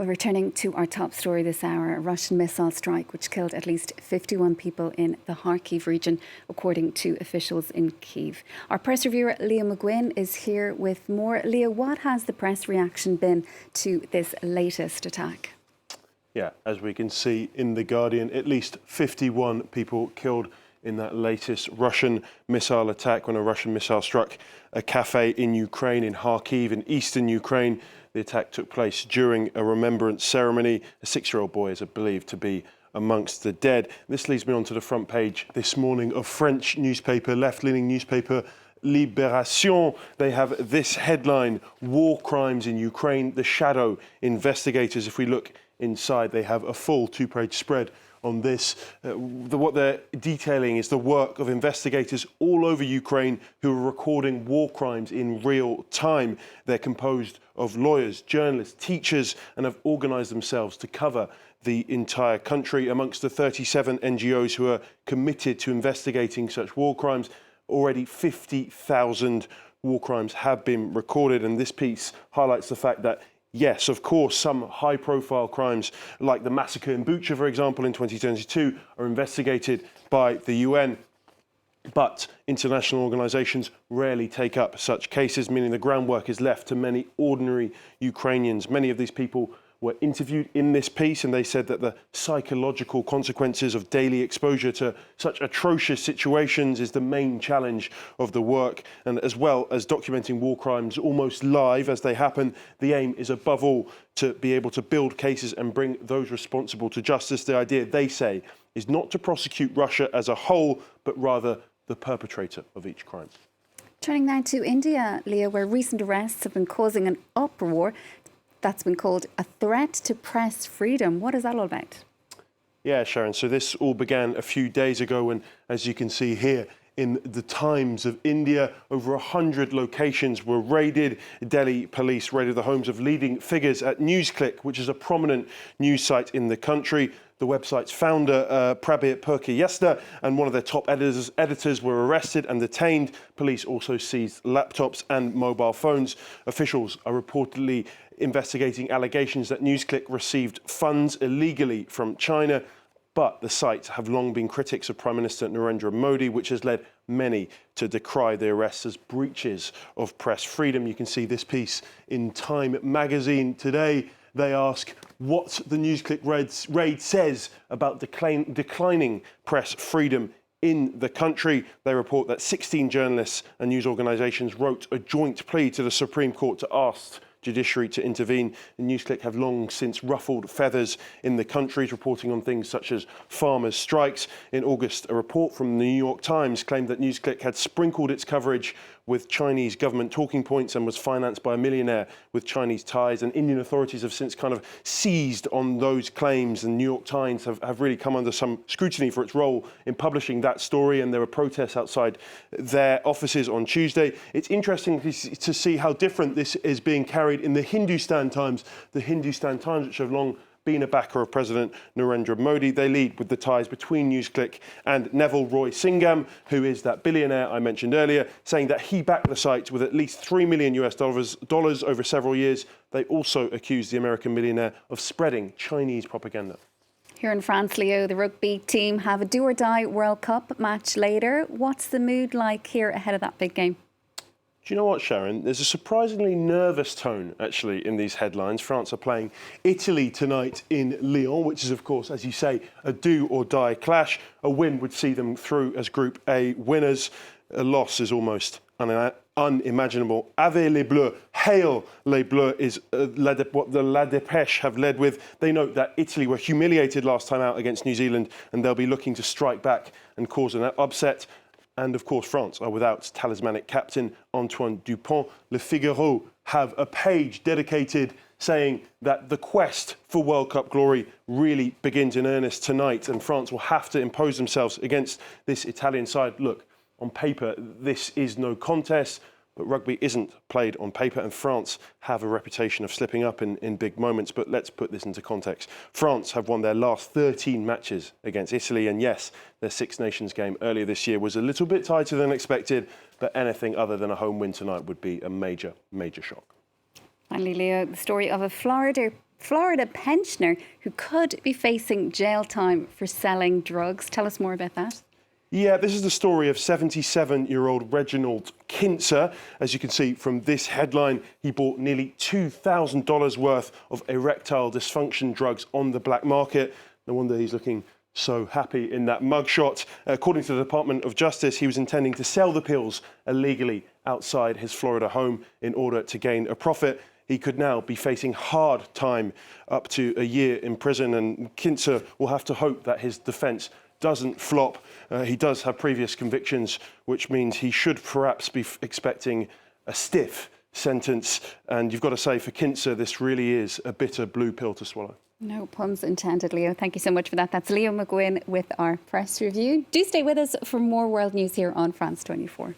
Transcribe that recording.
Well, returning to our top story this hour, a Russian missile strike which killed at least 51 people in the Kharkiv region, according to officials in Kyiv. Our press reviewer Leah McGuinn is here with more. Leah, what has the press reaction been to this latest attack? Yeah, as we can see in The Guardian, at least 51 people killed in that latest Russian missile attack when a Russian missile struck a cafe in Ukraine, in Kharkiv, in eastern Ukraine. The attack took place during a remembrance ceremony. A 6-year-old boy is believed to be amongst the dead. This leads me on to the front page this morning of French newspaper, left-leaning newspaper, Libération. They have this headline: War crimes in Ukraine, the shadow investigators. If we look inside, they have a full 2-page spread on this. What they're detailing is the work of investigators all over Ukraine who are recording war crimes in real time. They're composed of lawyers, journalists, teachers, and have organised themselves to cover the entire country. Amongst the 37 NGOs who are committed to investigating such war crimes, already 50,000 war crimes have been recorded. And this piece highlights the fact that yes, of course, some high-profile crimes, like the massacre in Bucha, for example, in 2022, are investigated by the UN. But international organisations rarely take up such cases, meaning the groundwork is left to many ordinary Ukrainians. Many of these people were interviewed in this piece, and they said that the psychological consequences of daily exposure to such atrocious situations is the main challenge of the work. And as well as documenting war crimes almost live as they happen, the aim is above all to be able to build cases and bring those responsible to justice. The idea, they say, is not to prosecute Russia as a whole, but rather the perpetrator of each crime. Turning now to India, Leah, where recent arrests have been causing an uproar. That's been called a threat to press freedom. What is that all about? Yeah, Sharon, so this all began a few days ago when, as you can see here, in the Times of India, over 100 locations were raided. Delhi police raided the homes of leading figures at NewsClick, which is a prominent news site in the country. The website's founder, Prabir Purkayesta, and one of their top editors were arrested and detained. Police also seized laptops and mobile phones. Officials are reportedly investigating allegations that NewsClick received funds illegally from China. But the site have long been critics of Prime Minister Narendra Modi, which has led many to decry the arrests as breaches of press freedom. You can see this piece in Time magazine today. They ask what the NewsClick raid says about declining press freedom in the country. They report that 16 journalists and news organisations wrote a joint plea to the Supreme Court to ask judiciary to intervene. The NewsClick have long since ruffled feathers in the country, reporting on things such as farmers' strikes. In August, a report from the New York Times claimed that NewsClick had sprinkled its coverage with Chinese government talking points and was financed by a millionaire with Chinese ties. And Indian authorities have since kind of seized on those claims. And New York Times have really come under some scrutiny for its role in publishing that story. And there were protests outside their offices on Tuesday. It's interesting to see how different this is being carried in the Hindustan Times. The Hindustan Times, which have long been a backer of President Narendra Modi. They lead with the ties between NewsClick and Neville Roy Singham, who is that billionaire I mentioned earlier, saying that he backed the site with at least $3 million over several years. They also accused the American millionaire of spreading Chinese propaganda. Here in France, Leo, the rugby team have a do-or-die World Cup match later. What's the mood like here ahead of that big game? Do you know what, Sharon? There's a surprisingly nervous tone, actually, in these headlines. France are playing Italy tonight in Lyon, which is, of course, as you say, a do-or-die clash. A win would see them through as Group A winners. A loss is almost unimaginable. Ave les Bleus, hail les Bleus is what the La Dépêche have led with. They note that Italy were humiliated last time out against New Zealand, and they'll be looking to strike back and cause an upset. And of course, France are without talismanic captain Antoine Dupont. Le Figaro have a page dedicated saying that the quest for World Cup glory really begins in earnest tonight, and France will have to impose themselves against this Italian side. Look, on paper, this is no contest, but rugby isn't played on paper, and France have a reputation of slipping up in big moments. But let's put this into context. France have won their last 13 matches against Italy, and yes, their Six Nations game earlier this year was a little bit tighter than expected, but anything other than a home win tonight would be a major, major shock. Finally, Leo, the story of a Florida Florida pensioner who could be facing jail time for selling drugs. Tell us more about that. Yeah, this is the story of 77-year-old Reginald Kintzer. As you can see from this headline, he bought nearly $2,000 worth of erectile dysfunction drugs on the black market. No wonder he's looking so happy in that mugshot. According to the Department of Justice, he was intending to sell the pills illegally outside his Florida home in order to gain a profit. He could now be facing hard time, up to a year in prison, and Kintzer will have to hope that his defence doesn't flop. He does have previous convictions, which means he should perhaps be expecting a stiff sentence. And you've got to say, for Kintzer, this really is a bitter blue pill to swallow. No puns intended, Leo. Thank you so much for that. That's Leo McGuinn with our press review. Do stay with us for more world news here on France 24.